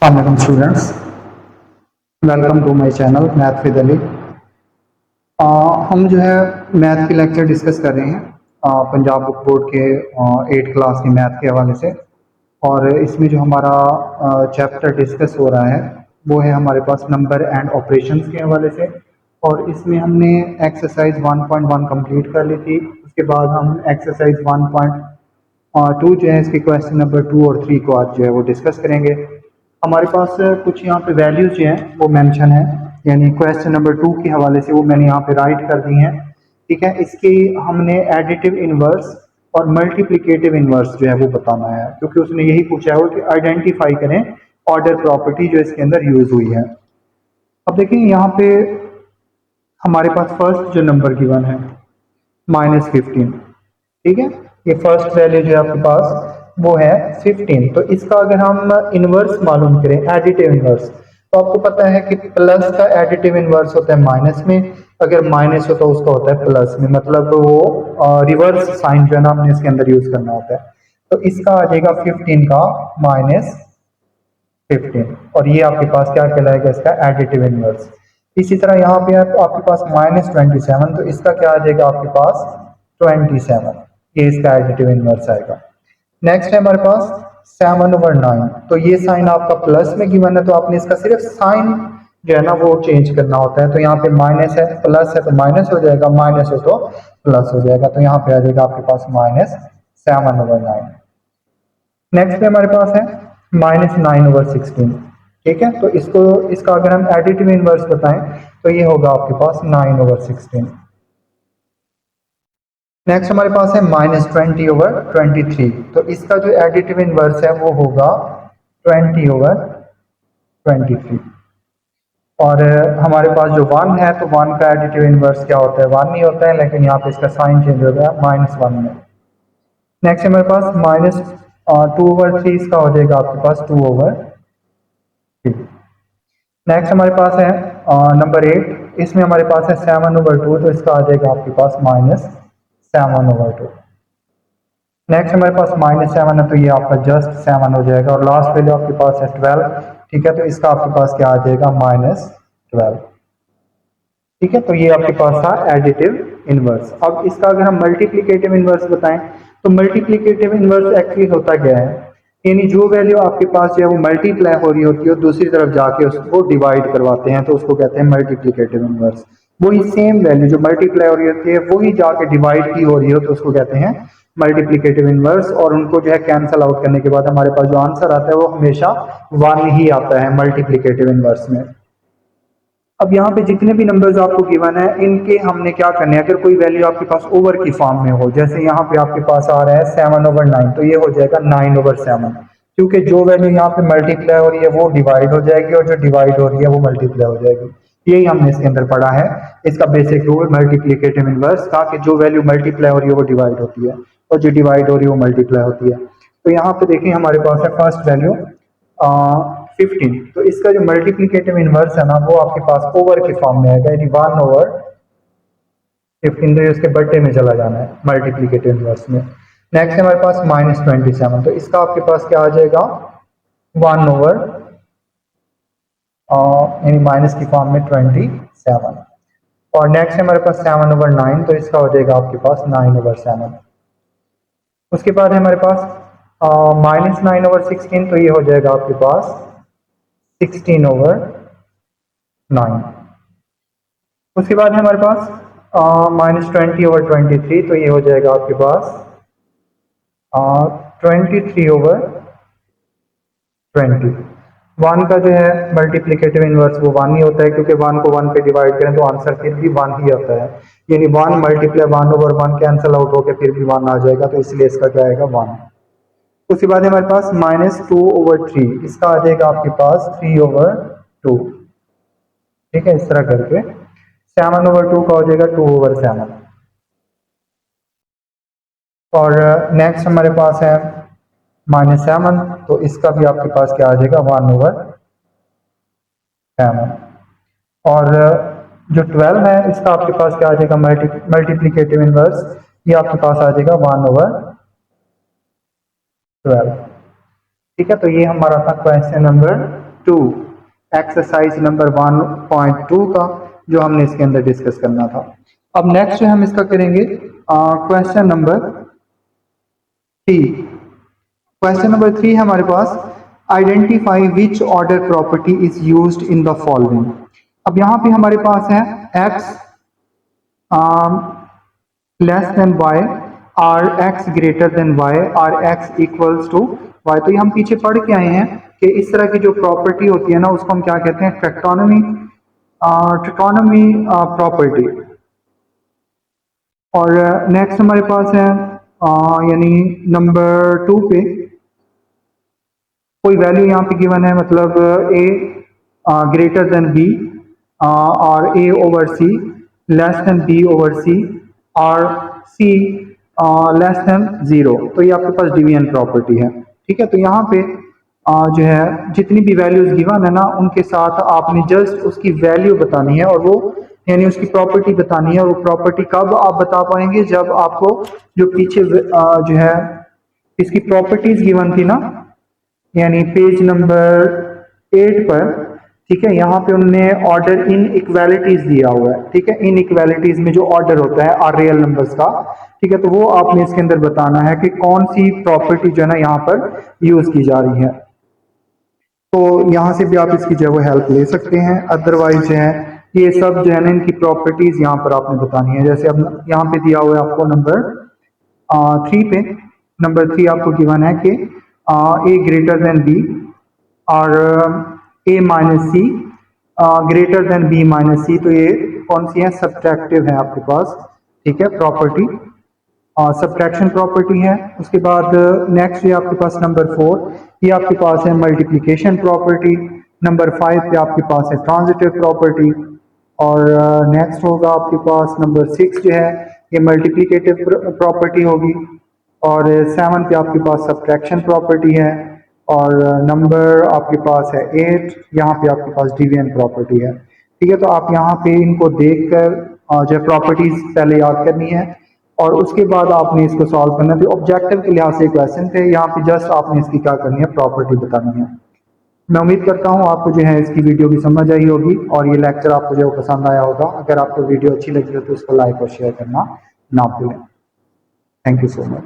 Assalamualaikum students, welcome to my channel math with Ali. हम जो है मैथ के लेक्चर डिस्कस कर रहे हैं पंजाब बुक बोर्ड के 8 क्लास के मैथ के हवाले से। और इसमें जो हमारा चैप्टर डिस्कस हो रहा है वो है हमारे पास नंबर एंड ऑपरेशंस के हवाले से। और इसमें हमने एक्सरसाइज 1.1 कंप्लीट कर ली थी। उसके बाद हम एक्सरसाइज 1.2 जो है इसके क्वेश्चन नंबर 2 और 3 को आज जो है वो डिस्कस करेंगे। हमारे पास कुछ यहाँ पे वैल्यूज जो हैं वो मेंशन है, यानी क्वेश्चन नंबर 2 के हवाले से वो मैंने यहाँ पे राइट कर दी हैं। ठीक है, इसकी हमने एडिटिव इनवर्स और मल्टीप्लिकेटिव इनवर्स जो है वो बताना है, क्योंकि उसने यही पूछा है कि आइडेंटिफाई करें ऑर्डर प्रॉपर्टी जो इसके अंदर यूज हुई है। अब देखिए यहाँ पे हमारे पास फर्स्ट जो नंबर गिवन है -15, ठीक है, ये फर्स्ट वैल्यू जो है आपके पास वो है 15। तो इसका अगर हम इनवर्स मालूम करें, एडिटिव इनवर्स, तो आपको पता है कि प्लस का एडिटिव इनवर्स होता है माइनस में, अगर माइनस हो तो उसका होता है प्लस में, मतलब वो रिवर्स साइन जो है ना हमने इसके अंदर यूज करना होता है। तो इसका आ जाएगा 15 का -15, और ये आपके पास क्या कहलाएगा, इसका एडिटिव इनवर्स। इसी तरह यहाँ पे आपके पास -27, तो इसका क्या आ जाएगा आपके पास 27, ये इसका एडिटिव इनवर्स आएगा। नेक्स्ट है हमारे पास 7/9, तो ये साइन आपका प्लस में गिवन है, तो आपने इसका सिर्फ साइन जो है ना वो चेंज करना होता है। तो यहाँ पे माइनस है, प्लस है तो माइनस हो जाएगा, माइनस हो तो प्लस हो जाएगा, तो यहाँ पे आ जाएगा आपके पास -7/9। नेक्स्ट पे हमारे पास है -9/16, ठीक है। तो इसका अगर हम एडिटिव इनवर्स बताएं तो ये होगा आपके पास 9/16। नेक्स्ट हमारे पास है -20/23, तो इसका जो एडिटिव इनवर्स है वो होगा 20/23। और हमारे पास जो 1 है, तो 1 का एडिटिव इनवर्स क्या होता है, 1 नहीं होता है, लेकिन यहाँ पे इसका साइन चेंज हो गया -1 में। नेक्स्ट हमारे पास -2/3, इसका हो जाएगा आपके पास 2/3। नेक्स्ट हमारे पास है नंबर 8, इसमें हमारे पास है 7/2, तो इसका आ जाएगा आपके पास -7/2। नेक्स्ट हमारे पास -7 है, तो ये आपका जस्ट 7 हो जाएगा। और लास्ट वैल्यू आपके पास है 12, ठीक है, तो इसका आपके पास क्या आ जाएगा -12। ठीक है, तो ये आपके पास था एडिटिव इनवर्स। अब इसका अगर हम मल्टीप्लिकेटिव इनवर्स बताएं, तो मल्टीप्लिकेटिव इनवर्स एक्चुअली होता क्या है, यानी जो वैल्यू आपके पास जो है वो मल्टीप्लाई हो रही होती है और दूसरी तरफ जाके उसको डिवाइड करवाते हैं, तो उसको कहते हैं मल्टीप्लिकेटिव इनवर्स। वही सेम वैल्यू जो मल्टीप्लाई हो रही होती है वही जाके डिवाइड की हो रही हो, तो उसको कहते हैं मल्टीप्लिकेटिव इनवर्स। और उनको जो है कैंसल आउट करने के बाद हमारे पास जो आंसर आता है वो हमेशा 1 ही आता है मल्टीप्लिकेटिव इनवर्स में। अब यहाँ पे जितने भी नंबर्स आपको गिवन है इनके हमने क्या करने हैं, अगर कोई वैल्यू आपके पास ओवर की फॉर्म में हो, जैसे यहाँ पे आपके पास आ रहा है 7/9, तो ये हो जाएगा 9/7, क्योंकि जो वैल्यू यहाँ पे मल्टीप्लाई हो रही है वो डिवाइड हो जाएगी और जो डिवाइड हो रही है वो मल्टीप्लाई हो जाएगी। यही हमने इसके अंदर पढ़ा है, इसका बेसिक रूल मल्टीप्लिकेटिव इनवर्स का, कि जो वैल्यू मल्टीप्लाई हो रही है वो डिवाइड होती है और जो डिवाइड हो रही है वो मल्टीप्लाई होती है। तो यहाँ पे देखिए हमारे पास है फर्स्ट वैल्यू 15, तो इसका जो मल्टीप्लिकेटिव इनवर्स है ना वो आपके पास ओवर के फॉर्म में आएगा, यानी 1/15, तो इसके बट्टे में चला जाना है मल्टीप्लिकेटिव इनवर्स में। नेक्स्ट हमारे पास -27, तो इसका आपके पास क्या आ जाएगा 1/, यानी माइनस की फॉर्म में 27। और नेक्स्ट हमारे पास 7/9, तो इसका हो जाएगा आपके पास 9/7। उसके बाद है हमारे पास -9/16, तो ये हो जाएगा आपके पास 16/9। उसके बाद है हमारे पास -20/23, तो ये हो जाएगा आपके पास 23/20। 1 का जो है मल्टीप्लिकेटिव इनवर्स वो 1 ही होता है, क्योंकि 1 को 1 पे डिवाइड करें तो आंसर फिर भी 1 ही आता है, यानी 1 मल्टीप्लाई 1/1 कैंसिल आउट होकर फिर भी 1 आ जाएगा, तो इसलिए इसका क्या आएगा 1। उसके बाद हमारे पास -2/3, इसका आ जाएगा आपके पास 3/2, ठीक है, इस तरह करके 7/2 का हो जाएगा 2/7। और नेक्स्ट हमारे पास है -7, तो इसका भी आपके पास क्या आ जाएगा 1/7। और जो 12 है इसका आपके पास क्या आ जाएगा मल्टीप्लिकेटिव इनवर्स, ये आपके पास आ जाएगा 1/12। ठीक है, तो ये हमारा था क्वेश्चन नंबर 1.2, एक्सरसाइज नंबर 1.2 का जो हमने इसके अंदर डिस्कस करना था। अब नेक्स्ट हम इसका करेंगे क्वेश्चन नंबर 3। क्वेश्चन नंबर 3 है हमारे पास, identify which order property is used in the following. अब यहाँ पे हमारे पास है x less than y, or x greater than y, or x equals to y। तो ये हम पीछे पढ़ के आए हैं कि इस तरह की जो प्रॉपर्टी होती है ना उसको हम क्या कहते हैं, ट्रिकोटोमी प्रॉपर्टी। और नेक्स्ट हमारे पास है यानी नंबर 2 पे कोई वैल्यू यहाँ पे गिवन है, मतलब a ग्रेटर देन b और a over c less than b over c और c लेस देन 0। तो ये आपके पास डिवीजन प्रॉपर्टी है, ठीक है। तो यहाँ पे जो है जितनी भी वैल्यूज गिवन है ना उनके साथ आपने जस्ट उसकी वैल्यू बतानी है और वो यानी उसकी प्रॉपर्टी बतानी है। और वो प्रॉपर्टी कब आप बता पाएंगे, जब आपको जो पीछे जो है इसकी प्रॉपर्टीज गिवन थी ना, यानी पेज नंबर 8 पर, ठीक है। यहाँ पे उन्होंने ऑर्डर इन इक्वालिटीज दिया हुआ है, ठीक है। इन इक्वालिटीज में जो ऑर्डर होता है आर रियल नंबर्स का, ठीक है, तो वो आपने इसके अंदर बताना है कि कौन सी प्रॉपर्टी जो है ना यहाँ पर यूज की जा रही है। तो यहाँ से भी आप इसकी जो है वो हेल्प ले सकते हैं। अदरवाइज जो है ये सब जो है ना इनकी प्रॉपर्टीज यहाँ पर आपने बतानी है। जैसे अब यहाँ पे दिया हुआ है आपको नंबर 3 पे, नंबर 3 आपको गिवन है कि ए ग्रेटर देन बी और ए माइनस सी ग्रेटर देन बी माइनस सी। तो ये कौन सी है, सब्ट्रैक्टिव है आपके पास, ठीक है, प्रॉपर्टी, सब्ट्रैक्शन प्रॉपर्टी है। उसके बाद नेक्स्ट ये आपके पास नंबर 4, ये आपके पास है मल्टीप्लिकेशन प्रॉपर्टी। नंबर 5 पे आपके पास है ट्रांजिटिव प्रॉपर्टी। और नेक्स्ट होगा आपके पास नंबर 6 जो है ये मल्टीप्लिकेटिव प्रॉपर्टी होगी। और 7 पे आपके पास सब्ट्रैक्शन प्रॉपर्टी है। और नंबर आपके पास है 8, यहाँ पे आपके पास डिवीजन प्रॉपर्टी है, ठीक है। तो आप यहाँ पे इनको देखकर जो प्रॉपर्टीज पहले याद करनी है और उसके बाद आपने इसको सॉल्व करना है। तो ऑब्जेक्टिव के लिहाज से क्वेश्चन थे, यहाँ पे जस्ट आपने इसकी क्या करनी है, प्रॉपर्टी बतानी है। मैं उम्मीद करता हूँ आपको जो है इसकी वीडियो भी समझ आई होगी और ये लेक्चर आपको जो है पसंद आया होगा। अगर आपको वीडियो अच्छी लगी हो तो उसको लाइक और शेयर करना ना भूलें। Thank you so much.